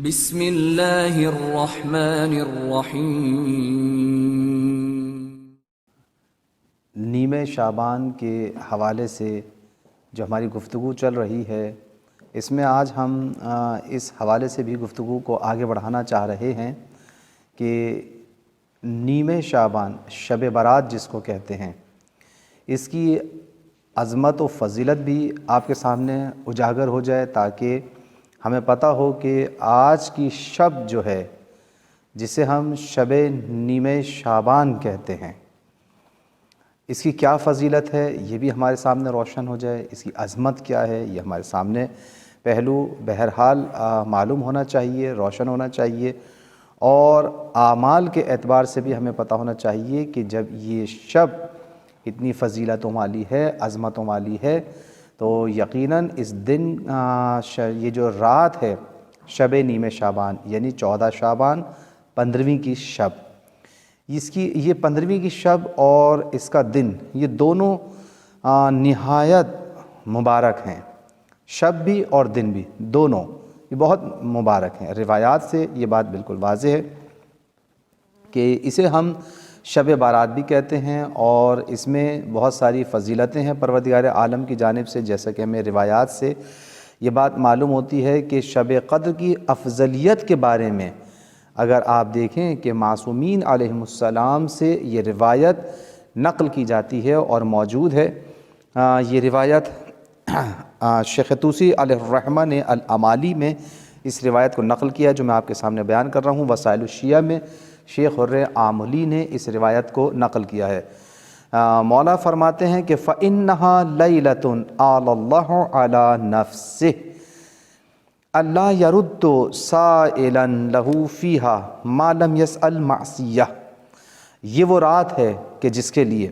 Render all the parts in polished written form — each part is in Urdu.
بسم اللہ الرحمن الرحیم۔ نیمہ شعبان کے حوالے سے جو ہماری گفتگو چل رہی ہے، اس میں آج ہم اس حوالے سے بھی گفتگو کو آگے بڑھانا چاہ رہے ہیں کہ نیمہ شعبان، شب برات جس کو کہتے ہیں، اس کی عظمت و فضیلت بھی آپ کے سامنے اجاگر ہو جائے، تاکہ ہمیں پتہ ہو کہ آج کی شب جو ہے، جسے ہم شب نیمہ شعبان کہتے ہیں، اس کی کیا فضیلت ہے، یہ بھی ہمارے سامنے روشن ہو جائے۔ اس کی عظمت کیا ہے، یہ ہمارے سامنے پہلو بہرحال معلوم ہونا چاہیے، روشن ہونا چاہیے، اور اعمال کے اعتبار سے بھی ہمیں پتہ ہونا چاہیے کہ جب یہ شب اتنی فضیلتوں والی ہے، عظمتوں والی ہے، تو یقیناً اس دن یہ جو رات ہے شب نیمہ شعبان، یعنی 14 شعبان 15ویں کی شب، یہ 15ویں کی شب اور اس کا دن، یہ دونوں نہایت مبارک ہیں۔ شب بھی اور دن بھی، دونوں یہ بہت مبارک ہیں۔ روایات سے یہ بات بالکل واضح ہے کہ اسے ہم شب برات بھی کہتے ہیں، اور اس میں بہت ساری فضیلتیں ہیں پروردگار عالم کی جانب سے، جیسا کہ ہمیں روایات سے یہ بات معلوم ہوتی ہے کہ شب قدر کی افضلیت کے بارے میں اگر آپ دیکھیں کہ معصومین علیہم السلام سے یہ روایت نقل کی جاتی ہے اور موجود ہے۔ یہ روایت شیخ طوسی علیہ الرحمہ نے الامالی میں اس روایت کو نقل کیا، جو میں آپ کے سامنے بیان کر رہا ہوں۔ وسائل الشیعہ میں شیخ حر آملی نے اس روایت کو نقل کیا ہے۔ مولا فرماتے ہیں کہ فَإِنَّهَا لَيْلَةٌ آلَ اللَّهُ عَلَى نَفْسِهِ اللہ یرد سائلا لہو فیہا ما لم یسأل معصیہ۔ یہ وہ رات ہے کہ جس کے لیے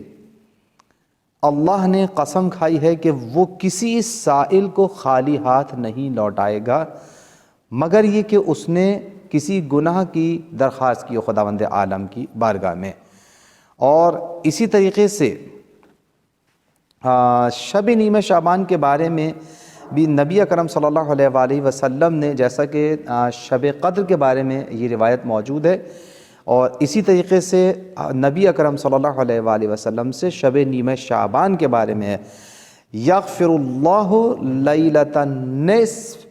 اللہ نے قسم کھائی ہے کہ وہ کسی سائل کو خالی ہاتھ نہیں لوٹائے گا، مگر یہ کہ اس نے کسی گناہ کی درخواست کی ہو خداوند عالم کی بارگاہ میں۔ اور اسی طریقے سے شب نیمہ شعبان کے بارے میں بھی نبی اکرم صلی اللہ علیہ وآلہ وسلم نے، جیسا کہ شب قدر کے بارے میں یہ روایت موجود ہے، اور اسی طریقے سے نبی اکرم صلی اللہ علیہ وآلہ وسلم سے شب نیمہ شعبان کے بارے میں ہے، یغفر اللہ لیلۃ النصف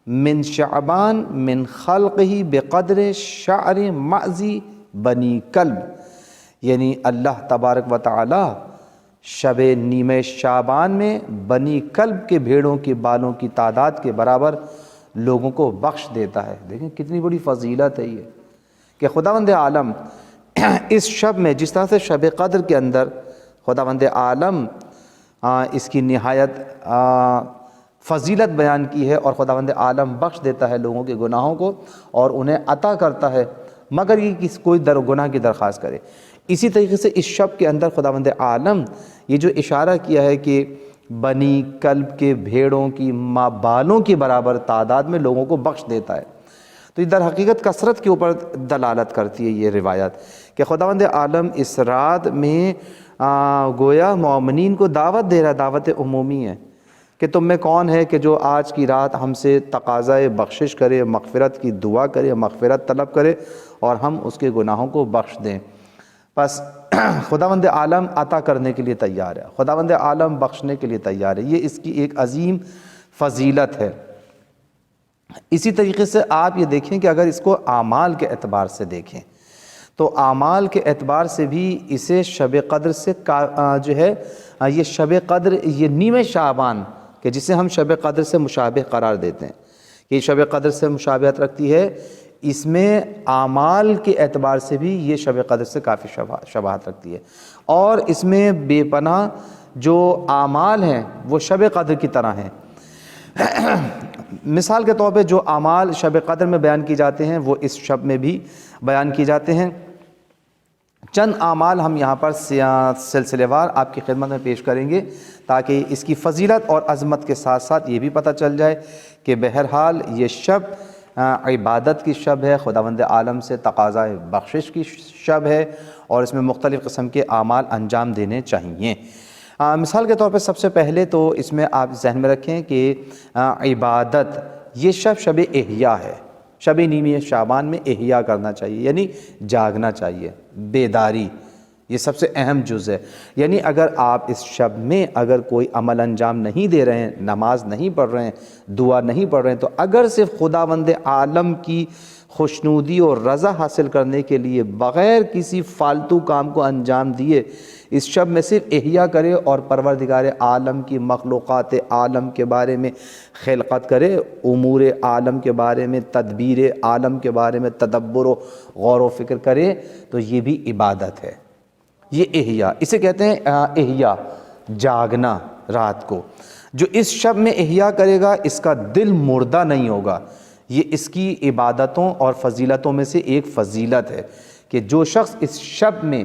من شعبان من خلقہ بقدر شعر معزی بنی کلب، یعنی اللہ تبارک و تعالی شب نیمہ شعبان میں بنی کلب کے بھیڑوں کے بالوں کی تعداد کے برابر لوگوں کو بخش دیتا ہے۔ دیکھیں کتنی بڑی فضیلت ہے یہ، کہ خداوند عالم اس شب میں، جس طرح سے شب قدر کے اندر خداوند عالم اس کی نہایت فضیلت بیان کی ہے، اور خداوند عالم بخش دیتا ہے لوگوں کے گناہوں کو اور انہیں عطا کرتا ہے، مگر یہ کوئی گناہ کی درخواست کرے۔ اسی طریقے سے اس شب کے اندر خداوند عالم یہ جو اشارہ کیا ہے کہ بنی کلب کے بھیڑوں کی بالوں کی برابر تعداد میں لوگوں کو بخش دیتا ہے، تو یہ در حقیقت کثرت کے اوپر دلالت کرتی ہے یہ روایت، کہ خداوند عالم اس رات میں گویا مومنین کو دعوت دے رہا، دعوت عمومی ہے کہ تم میں کون ہے کہ جو آج کی رات ہم سے تقاضۂ بخشش کرے، مغفرت کی دعا کرے، مغفرت طلب کرے، اور ہم اس کے گناہوں کو بخش دیں۔ بس خداوند عالم عطا کرنے کے لیے تیار ہے، خداوند عالم بخشنے کے لیے تیار ہے، یہ اس کی ایک عظیم فضیلت ہے۔ اسی طریقے سے آپ یہ دیکھیں کہ اگر اس کو اعمال کے اعتبار سے دیکھیں تو اعمال کے اعتبار سے بھی اسے شب قدر سے جو ہے یہ شب قدر، یہ نیمہ شعبان کہ جسے ہم شب قدر سے مشابہ قرار دیتے ہیں، کہ شب قدر سے مشابہت رکھتی ہے، اس میں اعمال کے اعتبار سے بھی یہ شب قدر سے کافی شباہت رکھتی ہے، اور اس میں بے پناہ جو اعمال ہیں وہ شب قدر کی طرح ہیں۔ مثال کے طور پہ جو اعمال شب قدر میں بیان کی جاتے ہیں وہ اس شب میں بھی بیان کی جاتے ہیں۔ چند اعمال ہم یہاں پر سلسلے وار آپ کی خدمت میں پیش کریں گے، تاکہ اس کی فضیلت اور عظمت کے ساتھ ساتھ یہ بھی پتہ چل جائے کہ بہرحال یہ شب عبادت کی شب ہے، خداوند عالم سے تقاضۂ بخشش کی شب ہے، اور اس میں مختلف قسم کے اعمال انجام دینے چاہیے۔ مثال کے طور پہ سب سے پہلے تو اس میں آپ ذہن میں رکھیں کہ عبادت، یہ شب احیاء ہے، شب نیمہ شعبان میں احیا کرنا چاہیے، یعنی جاگنا چاہیے، بیداری، یہ سب سے اہم جز ہے۔ یعنی اگر آپ اس شب میں اگر کوئی عمل انجام نہیں دے رہے ہیں، نماز نہیں پڑھ رہے ہیں، دعا نہیں پڑھ رہے ہیں، تو اگر صرف خداوند عالم کی خوشنودی اور رضا حاصل کرنے کے لیے بغیر کسی فالتو کام کو انجام دیے اس شب میں صرف احیا کرے اور پروردگار عالم کی مخلوقات عالم کے بارے میں خلقت کرے، امور عالم کے بارے میں، تدبیر عالم کے بارے میں تدبر و غور و فکر کرے، تو یہ بھی عبادت ہے۔ یہ احیا، اسے کہتے ہیں احیا، جاگنا رات کو۔ جو اس شب میں احیا کرے گا اس کا دل مردہ نہیں ہوگا۔ یہ اس کی عبادتوں اور فضیلتوں میں سے ایک فضیلت ہے کہ جو شخص اس شب میں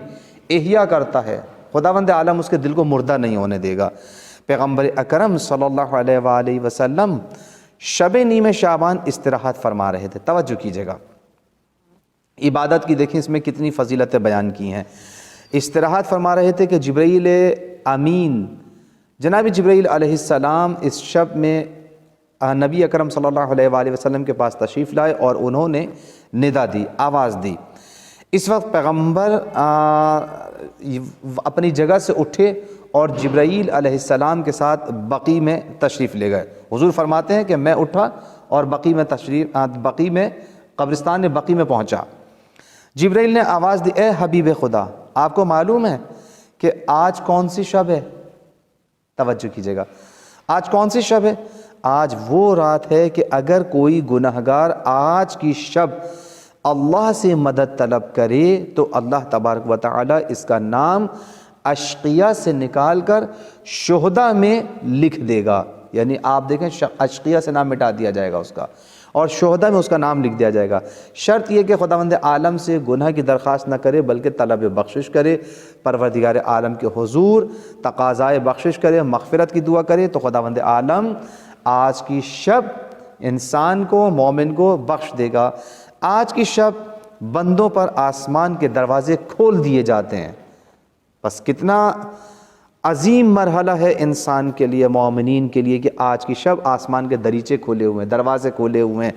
احیا کرتا ہے خداوند عالم اس کے دل کو مردہ نہیں ہونے دے گا۔ پیغمبر اکرم صلی اللہ علیہ وآلہ وسلم شب نیمہ شعبان استراحت فرما رہے تھے، توجہ کیجیے گا، عبادت کی دیکھیں اس میں کتنی فضیلتیں بیان کی ہیں۔ استراحت فرما رہے تھے کہ جبرائیل امین جناب جبرائیل علیہ السلام اس شب میں نبی اکرم صلی اللہ علیہ وآلہ وسلم کے پاس تشریف لائے اور انہوں نے ندا دی، آواز دی۔ اس وقت پیغمبر اپنی جگہ سے اٹھے اور جبرائیل علیہ السلام کے ساتھ بقیع میں تشریف لے گئے۔ حضور فرماتے ہیں کہ میں اٹھا اور بقیع میں قبرستان بقیع میں پہنچا۔ جبرائیل نے آواز دی، اے حبیب خدا، آپ کو معلوم ہے کہ آج کون سی شب ہے؟ توجہ کیجیے گا، آج کون سی شب ہے؟ آج وہ رات ہے کہ اگر کوئی گنہگار آج کی شب اللہ سے مدد طلب کرے تو اللہ تبارک و تعالی اس کا نام اشقیاء سے نکال کر شہداء میں لکھ دے گا۔ یعنی آپ دیکھیں اشقیاء سے نام مٹا دیا جائے گا اس کا اور شہداء میں اس کا نام لکھ دیا جائے گا۔ شرط یہ کہ خداوند عالم سے گناہ کی درخواست نہ کرے بلکہ طلب بخشش کرے، پروردگار عالم کے حضور تقاضائے بخشش کرے، مغفرت کی دعا کرے، تو خداوند عالم آج کی شب انسان کو، مومن کو بخش دے گا۔ آج کی شب بندوں پر آسمان کے دروازے کھول دیے جاتے ہیں۔ بس کتنا عظیم مرحلہ ہے انسان کے لیے، مومنین کے لیے، کہ آج کی شب آسمان کے دریچے کھولے ہوئے ہیں، دروازے کھولے ہوئے ہیں۔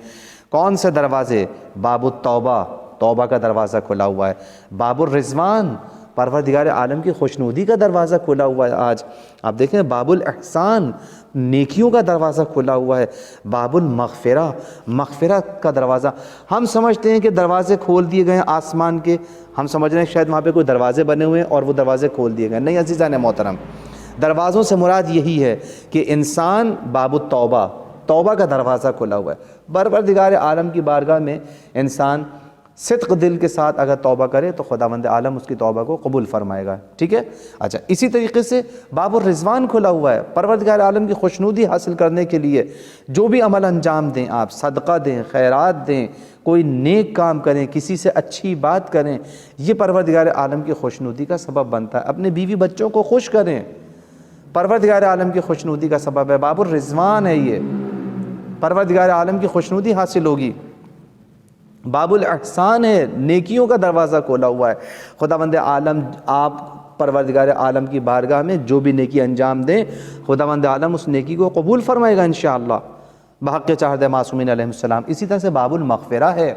کون سے دروازے؟ باب التوبہ، توبہ کا دروازہ کھلا ہوا ہے۔ باب الرضوان، پروردگار عالم کی خوشنودی کا دروازہ کھلا ہوا ہے آج۔ آپ دیکھیں باب الاحسان، نیکیوں کا دروازہ کھلا ہوا ہے۔ باب المغفرہ، مغفرت کا دروازہ۔ ہم سمجھتے ہیں کہ دروازے کھول دیے گئے ہیں آسمان کے، ہم سمجھ رہے ہیں شاید وہاں پہ کوئی دروازے بنے ہوئے ہیں اور وہ دروازے کھول دیے گئے۔ نہیں عزیزان محترم، دروازوں سے مراد یہی ہے کہ انسان باب التوبہ، توبہ کا دروازہ کھلا ہوا ہے۔ پروردگار عالم کی بارگاہ میں انسان صدق دل کے ساتھ اگر توبہ کرے تو خداوند عالم اس کی توبہ کو قبول فرمائے گا، ٹھیک ہے؟ اچھا، اسی طریقے سے باب الرضوان کھلا ہوا ہے۔ پروردگار عالم کی خوشنودی حاصل کرنے کے لیے جو بھی عمل انجام دیں، آپ صدقہ دیں، خیرات دیں، کوئی نیک کام کریں، کسی سے اچھی بات کریں، یہ پروردگار عالم کی خوشنودی کا سبب بنتا ہے۔ اپنے بیوی بچوں کو خوش کریں، پروردگار عالم کی خوشنودی کا سبب ہے۔ باب الرضوان ہے یہ، پروردگار عالم کی خوشنودی حاصل ہوگی۔ باب الاحسان ہے، نیکیوں کا دروازہ کھولا ہوا ہے۔ خداوند عالم آپ پروردگار عالم کی بارگاہ میں جو بھی نیکی انجام دیں، خداوند عالم اس نیکی کو قبول فرمائے گا انشاءاللہ بحق چہر معصومین علیہ السلام۔ اسی طرح سے باب المغفرہ ہے،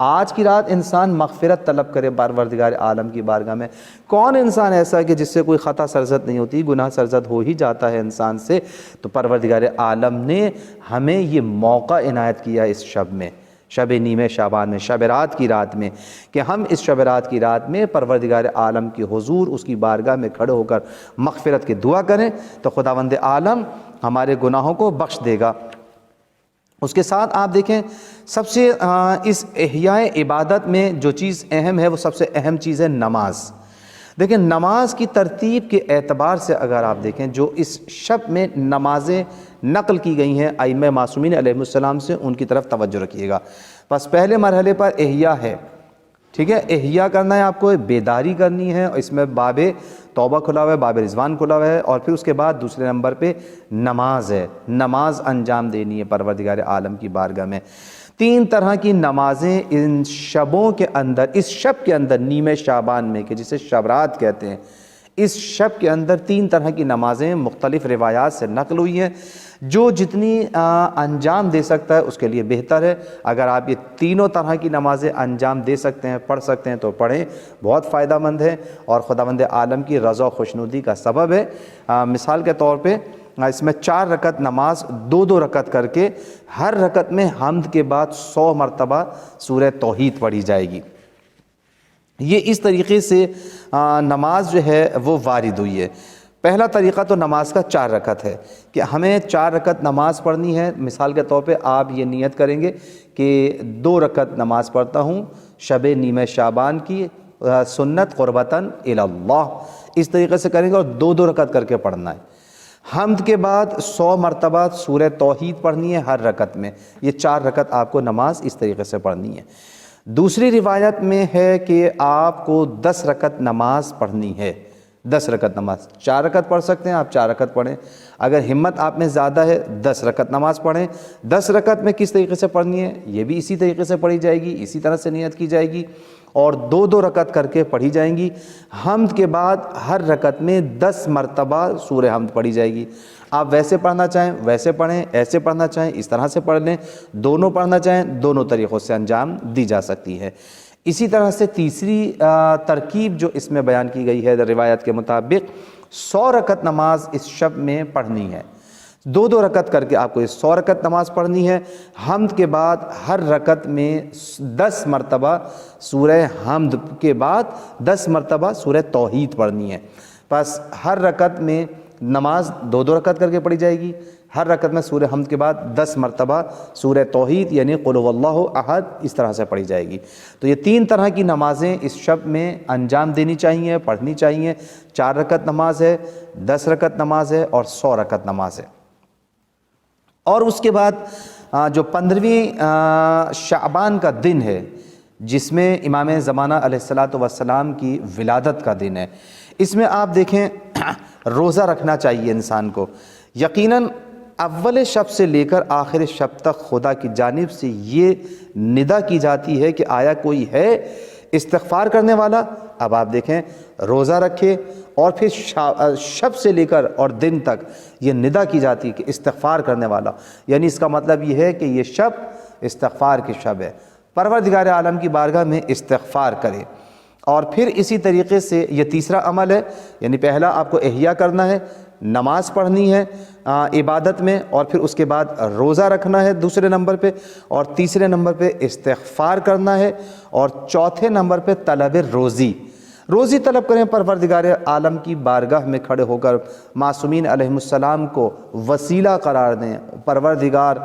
آج کی رات انسان مغفرت طلب کرے پروردگار عالم کی بارگاہ میں۔ کون انسان ایسا ہے کہ جس سے کوئی خطا سرزد نہیں ہوتی، گناہ سرزد ہو ہی جاتا ہے انسان سے؟ تو پروردگار عالم نے ہمیں یہ موقع عنایت کیا اس شب میں، شب نیمہ شعبان میں، شب رات کی رات میں، کہ ہم اس شب رات کی رات میں پروردگار عالم کی حضور اس کی بارگاہ میں کھڑے ہو کر مغفرت کی دعا کریں تو خداوند عالم ہمارے گناہوں کو بخش دے گا۔ اس کے ساتھ آپ دیکھیں سب سے اس احیاء عبادت میں جو چیز اہم ہے وہ سب سے اہم چیز ہے نماز۔ دیکھیں نماز کی ترتیب کے اعتبار سے اگر آپ دیکھیں جو اس شب میں نمازیں نقل کی گئی ہیں ائمہ معصومین علیہ السلام سے، ان کی طرف توجہ رکھیے گا۔ بس پہلے مرحلے پر احیاء ہے، ٹھیک ہے؟ احیاء کرنا ہے آپ کو، بیداری کرنی ہے، اس میں باب توبہ کھلا ہوا ہے، باب رضوان کھلا ہوا ہے، اور پھر اس کے بعد دوسرے نمبر پہ نماز ہے، نماز انجام دینی ہے پروردگار عالم کی بارگاہ میں۔ 3 طرح کی نمازیں ان شبوں کے اندر، اس شب کے اندر نیمہ شعبان میں، کہ جسے شب رات کہتے ہیں، اس شب کے اندر 3 طرح کی نمازیں مختلف روایات سے نقل ہوئی ہیں۔ جو جتنی انجام دے سکتا ہے اس کے لیے بہتر ہے۔ اگر آپ یہ تینوں طرح کی نمازیں انجام دے سکتے ہیں، پڑھ سکتے ہیں تو پڑھیں، بہت فائدہ مند ہے اور خداوند عالم کی رضا و خوشنودی کا سبب ہے۔ مثال کے طور پہ اس میں 4 رکعت نماز 2 رکعت کر کے ہر رکعت میں حمد کے بعد 100 مرتبہ سورہ توحید پڑھی جائے گی۔ یہ اس طریقے سے نماز جو ہے وہ وارد ہوئی ہے۔ پہلا طریقہ تو نماز کا 4 رکعت ہے کہ ہمیں 4 رکعت نماز پڑھنی ہے۔ مثال کے طور پہ آپ یہ نیت کریں گے کہ 2 رکعت نماز پڑھتا ہوں شب نیمہ شعبان کی سنت قربتاً الی اللہ، اس طریقے سے کریں گے اور 2 رکعت کر کے پڑھنا ہے۔ حمد کے بعد 100 مرتبہ سورہ توحید پڑھنی ہے ہر رکعت میں۔ یہ 4 رکعت آپ کو نماز اس طریقے سے پڑھنی ہے۔ دوسری روایت میں ہے کہ آپ کو 10 رکعت نماز پڑھنی ہے۔ 10 رکعت نماز، 4 رکعت پڑھ سکتے ہیں آپ، 4 رکعت پڑھیں۔ اگر ہمت آپ میں زیادہ ہے 10 رکعت نماز پڑھیں۔ 10 رکعت میں کس طریقے سے پڑھنی ہے؟ یہ بھی اسی طریقے سے پڑھی جائے گی، اسی طرح سے نیت کی جائے گی اور 2 رکعت کر کے پڑھی جائیں گی۔ حمد کے بعد ہر رکعت میں 10 مرتبہ سورہ حمد پڑھی جائے گی۔ آپ ویسے پڑھنا چاہیں ویسے پڑھیں، ایسے پڑھنا چاہیں اس طرح سے پڑھ لیں، دونوں پڑھنا چاہیں دونوں طریقوں سے انجام دی جا سکتی ہے۔ اسی طرح سے تیسری ترکیب جو اس میں بیان کی گئی ہے روایت کے مطابق 100 رکعت نماز اس شب میں پڑھنی ہے۔ 2 رکعت کر کے آپ کو 100 رکعت نماز پڑھنی ہے۔ حمد کے بعد ہر رکعت میں 10 مرتبہ سورہ حمد کے بعد 10 مرتبہ سورہ توحید پڑھنی ہے۔ بس ہر رکعت میں نماز 2 رکعت کر کے پڑھی جائے گی، ہر رکعت میں سورہ حمد کے بعد 10 مرتبہ سورہ توحید یعنی قل هو اللہ احد اس طرح سے پڑھی جائے گی۔ تو یہ 3 طرح کی نمازیں اس شب میں انجام دینی چاہیے، پڑھنی چاہیے۔ 4 رکعت نماز ہے، 10 رکعت نماز ہے اور 100 رکعت نماز ہے۔ اور اس کے بعد جو 15ویں شعبان کا دن ہے جس میں امام زمانہ علیہ السلام کی ولادت کا دن ہے، اس میں آپ دیکھیں روزہ رکھنا چاہیے انسان کو۔ یقیناً اول شب سے لے کر آخر شب تک خدا کی جانب سے یہ ندا کی جاتی ہے کہ آیا کوئی ہے استغفار کرنے والا؟ اب آپ دیکھیں روزہ رکھے اور پھر شب سے لے کر اور دن تک یہ ندا کی جاتی ہے کہ استغفار کرنے والا، یعنی اس کا مطلب یہ ہے کہ یہ شب استغفار کی شب ہے، پروردگار عالم کی بارگاہ میں استغفار کرے۔ اور پھر اسی طریقے سے یہ تیسرا عمل ہے، یعنی پہلا آپ کو احیا کرنا ہے، نماز پڑھنی ہے عبادت میں، اور پھر اس کے بعد روزہ رکھنا ہے دوسرے نمبر پہ، اور تیسرے نمبر پہ استغفار کرنا ہے، اور چوتھے نمبر پہ طلب روزی طلب کریں، پروردگار عالم کی بارگاہ میں کھڑے ہو کر معصومین علیہم السلام کو وسیلہ قرار دیں۔ پروردگار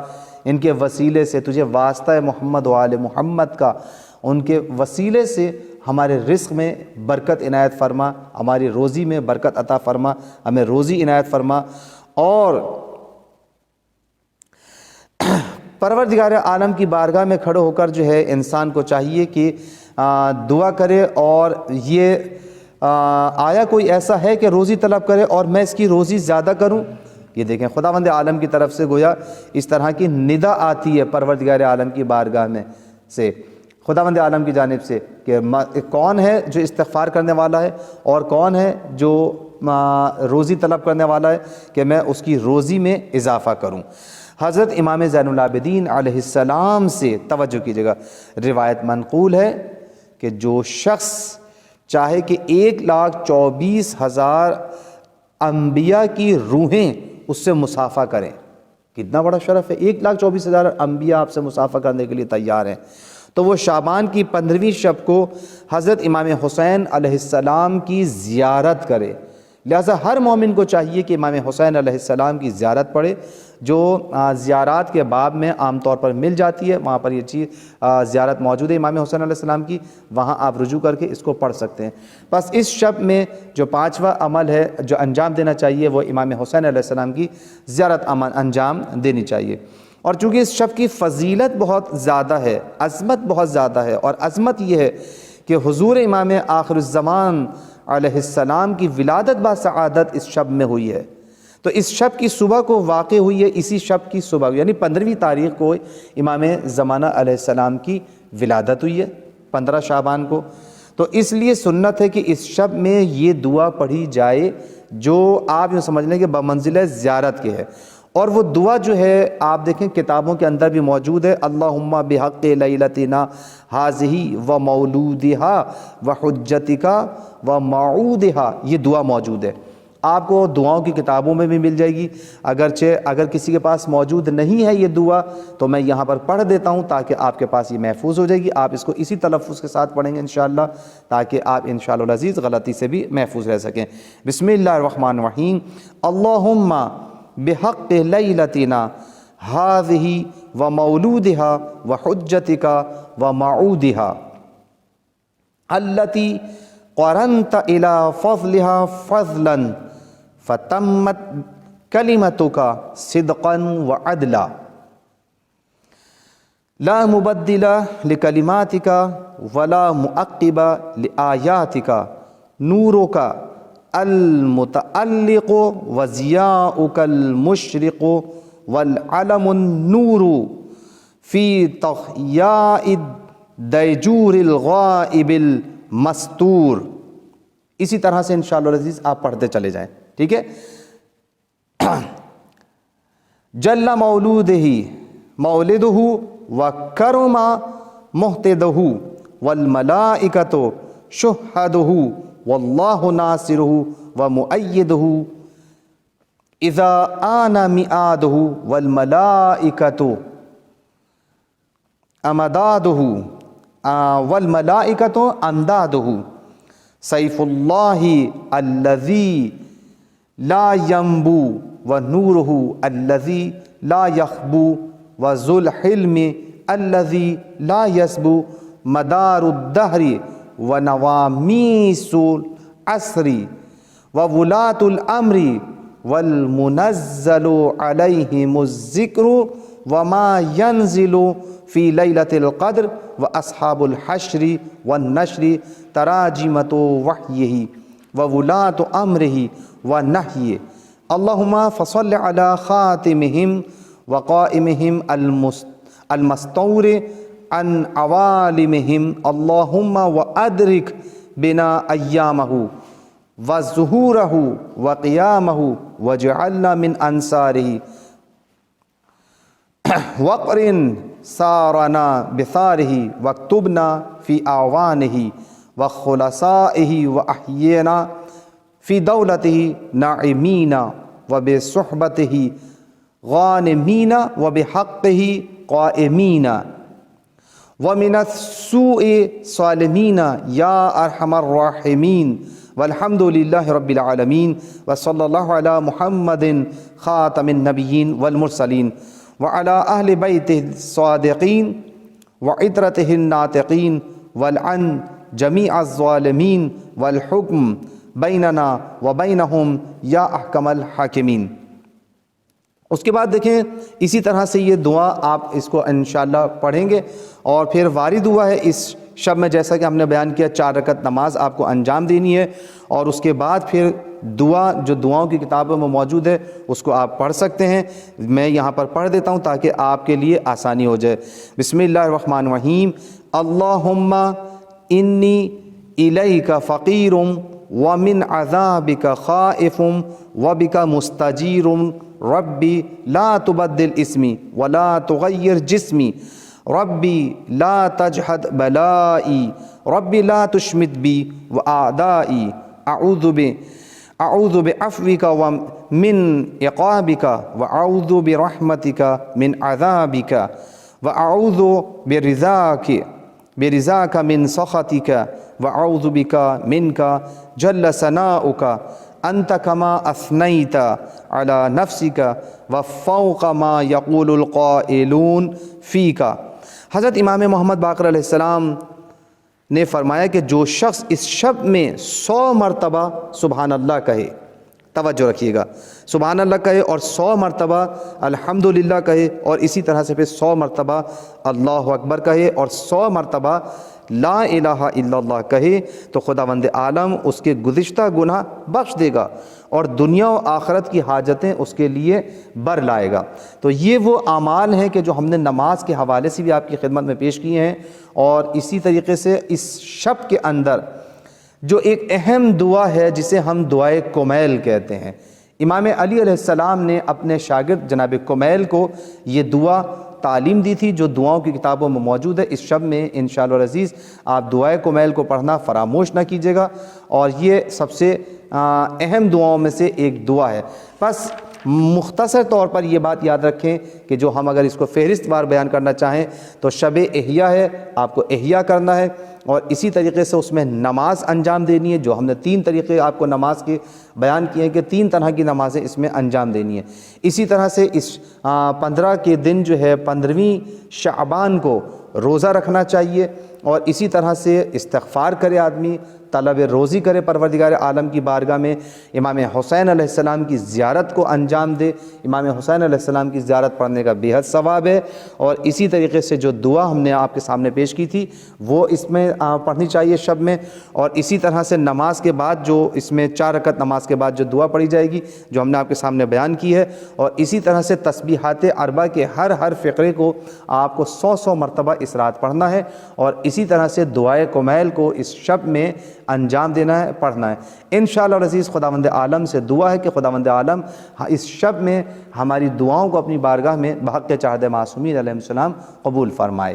ان کے وسیلے سے تجھے واسطہ محمد و آل محمد کا، ان کے وسیلے سے ہمارے رزق میں برکت عنایت فرما، ہماری روزی میں برکت عطا فرما، ہمیں روزی عنایت فرما۔ اور پروردگار عالم کی بارگاہ میں کھڑے ہو کر جو ہے انسان کو چاہیے کہ دعا کرے، اور یہ آیا کوئی ایسا ہے کہ روزی طلب کرے اور میں اس کی روزی زیادہ کروں؟ یہ دیکھیں خداوند عالم کی طرف سے گویا اس طرح کی ندا آتی ہے پروردگار عالم کی بارگاہ میں سے، خداوند عالم کی جانب سے کہ کون ہے جو استغفار کرنے والا ہے اور کون ہے جو روزی طلب کرنے والا ہے کہ میں اس کی روزی میں اضافہ کروں۔ حضرت امام زین العابدین علیہ السلام سے توجہ کیجیے گا، روایت منقول ہے کہ جو شخص چاہے کہ 1,24,000 انبیاء کی روحیں اس سے مصافحہ کریں، کتنا بڑا شرف ہے، 1,24,000 انبیاء آپ سے مصافحہ کرنے کے لیے تیار ہیں، تو وہ شعبان کی 15ویں شب کو حضرت امام حسین علیہ السلام کی زیارت کرے۔ لہٰذا ہر مومن کو چاہیے کہ امام حسین علیہ السلام کی زیارت پڑھے، جو زیارات کے باب میں عام طور پر مل جاتی ہے، وہاں پر یہ چیز زیارت موجود ہے امام حسین علیہ السلام کی، وہاں آپ رجوع کر کے اس کو پڑھ سکتے ہیں۔ بس اس شب میں جو 5واں عمل ہے جو انجام دینا چاہیے وہ امام حسین علیہ السلام کی زیارت انجام دینی چاہیے۔ اور چونکہ اس شب کی فضیلت بہت زیادہ ہے، عظمت بہت زیادہ ہے، اور عظمت یہ ہے کہ حضور امام آخر الزمان علیہ السلام کی ولادت بسعادت اس شب میں ہوئی ہے، تو اس شب کی صبح کو واقع ہوئی ہے، اسی شب کی صبح یعنی 15ویں تاریخ کو امام زمانہ علیہ السلام کی ولادت ہوئی ہے 15 شعبان کو، تو اس لیے سنت ہے کہ اس شب میں یہ دعا پڑھی جائے جو آپ یوں سمجھ لیں کہ بمنزلہ زیارت کے ہے، اور وہ دعا جو ہے آپ دیکھیں کتابوں کے اندر بھی موجود ہے، اللہم بحق لیلتنا ہاذہ و مولودہا و حجتکا و موعودہا، یہ دعا موجود ہے، آپ کو دعاؤں کی کتابوں میں بھی مل جائے گی۔ اگرچہ اگر کسی کے پاس موجود نہیں ہے یہ دعا تو میں یہاں پر پڑھ دیتا ہوں تاکہ آپ کے پاس یہ محفوظ ہو جائے گی، آپ اس کو اسی تلفظ کے ساتھ پڑھیں گے انشاءاللہ تاکہ آپ انشاءاللہ العزیز غلطی سے بھی محفوظ رہ سکیں۔ بسم اللہ الرحمن الرحیم، اللہم بحق لیلتنا ہاذہ و مولودہا و حجتکا و موعودہا التی قرنت الی فضلہا فضلا فتمت کلمتک صدقا وعدلا لا مبدل لکلماتک ولا معقب لآیاتک نورک المتعلق وضیاؤک المشرق والعلم النور فی تحیاء الدیجور الغائب المستور۔ اسی طرح سے انشاءاللہ العزیز آپ پڑھتے چلے جائیں، ٹھیک ہے۔ جل مولودہ مولدہ وکرم محتدہ والملائکۃ شہدہ واللہ ناصرہ ومؤیدہ اذا آن میعادہ والملائکۃ امدادہ والملائکۃ امدادہ سیف اللہ الذی لا ینبو ونورہ الذی لا یخبو وذو الحلم الذی لا یسبو مدار الدہر ونوامیس العصر وولاة الامر والمنزل علیہم الذکر وما ینزل فی لیلۃ القدر واصحاب الحشر والنشر تراجمۃ وحیہ وولاة امرہ ونہیہ۔ اللہم فصل علی خاتمہم وقائمہم المستور عن عوالمہم، اللہم وادرک بنا ایامہ وظہورہ وقیامہ وجعلنا من انصارہ وقرن سارنا بثارہ واکتبنا فی اعوانہ وخلصائہ واحینا فی دولتہ ناعمین وبصحبتہ غانمین وبحقہ قائمین ومن السوء صالمین یا ارحم الراحمین والحمد للہ رب العالمین وصلی اللہ علی محمد خاتم النبیین والمرسلین وعلی اہل بیتہ الصادقین وعطرتہ الناطقین والعن جمیع الظالمین والحکم بیننا وبینہم یا احکم الحاکمین۔ اس کے بعد دیکھیں اسی طرح سے یہ دعا آپ اس کو انشاءاللہ پڑھیں گے، اور پھر وارد دعا ہے اس شب میں جیسا کہ ہم نے بیان کیا 4 رکعت نماز آپ کو انجام دینی ہے، اور اس کے بعد پھر دعا جو دعاؤں کی کتابوں میں موجود ہے اس کو آپ پڑھ سکتے ہیں۔ میں یہاں پر پڑھ دیتا ہوں تاکہ آپ کے لیے آسانی ہو جائے۔ بسم اللہ الرحمن الرحیم، اللہم انی الیک فقیر ومن عذابک خائف وبک مستجیر ربی لا تبدل اسمی ولا تغیر جسمی ربی لا تجحد بلائی ربی لا تشمت بی واعدائی اعوذ بعفوک ومن عقابک واعوذ برحمتک من عذابک واعوذ برضاک من سخطک واعوذ بک منک جل ثناؤک انت کما اثنیت علی نفسک وفوق ما یقول القائلون فیک۔ حضرت امام محمد باقر علیہ السلام نے فرمایا کہ جو شخص اس شب میں 100 مرتبہ سبحان اللہ کہے، توجہ رکھیے گا، سبحان اللہ کہے اور 100 مرتبہ الحمدللہ کہے، اور اسی طرح سے پھر 100 مرتبہ اللہ اکبر کہے اور 100 مرتبہ لا الہ الا اللہ کہے، تو خداوند عالم اس کے گزشتہ گناہ بخش دے گا اور دنیا و آخرت کی حاجتیں اس کے لیے بر لائے گا۔ تو یہ وہ اعمال ہیں کہ جو ہم نے نماز کے حوالے سے بھی آپ کی خدمت میں پیش کیے ہیں، اور اسی طریقے سے اس شب کے اندر جو ایک اہم دعا ہے جسے ہم دعائے کمیل کہتے ہیں، امام علی علیہ السلام نے اپنے شاگرد جناب کمیل کو یہ دعا تعلیم دی تھی جو دعاؤں کی کتابوں میں موجود ہے۔ اس شب میں انشاءاللہ العزیز آپ دعائے کمیل کو پڑھنا فراموش نہ کیجیے گا، اور یہ سب سے اہم دعاؤں میں سے ایک دعا ہے۔ بس مختصر طور پر یہ بات یاد رکھیں کہ جو ہم اگر اس کو فہرست وار بیان کرنا چاہیں تو شب احیاء ہے، آپ کو احیاء کرنا ہے، اور اسی طریقے سے اس میں نماز انجام دینی ہے، جو ہم نے 3 طریقے آپ کو نماز کے بیان کیے ہیں کہ 3 طرح کی نمازیں اس میں انجام دینی ہے۔ اسی طرح سے اس 15 کے دن جو ہے 15ویں شعبان کو روزہ رکھنا چاہیے، اور اسی طرح سے استغفار کرے آدمی، طلب روزی کرے پروردگار عالم کی بارگاہ میں، امام حسین علیہ السلام کی زیارت کو انجام دے۔ امام حسین علیہ السلام کی زیارت پڑھنے کا بے حد ثواب ہے، اور اسی طریقے سے جو دعا ہم نے آپ کے سامنے پیش کی تھی وہ اس میں پڑھنی چاہیے شب میں، اور اسی طرح سے نماز کے بعد جو اس میں 4 رکعت نماز کے بعد جو دعا پڑھی جائے گی جو ہم نے آپ کے سامنے بیان کی ہے، اور اسی طرح سے تسبیحات اربع کے ہر فقرے کو آپ کو 100 مرتبہ اس رات پڑھنا ہے، اور اسی طرح سے دعائے کمیل کو اس شب میں انجام دینا ہے، پڑھنا ہے۔ انشاءاللہ العزیز خداوند عالم سے دعا ہے کہ خداوند عالم اس شب میں ہماری دعاؤں کو اپنی بارگاہ میں بحق چاہد معصومین علیہ السلام قبول فرمائے۔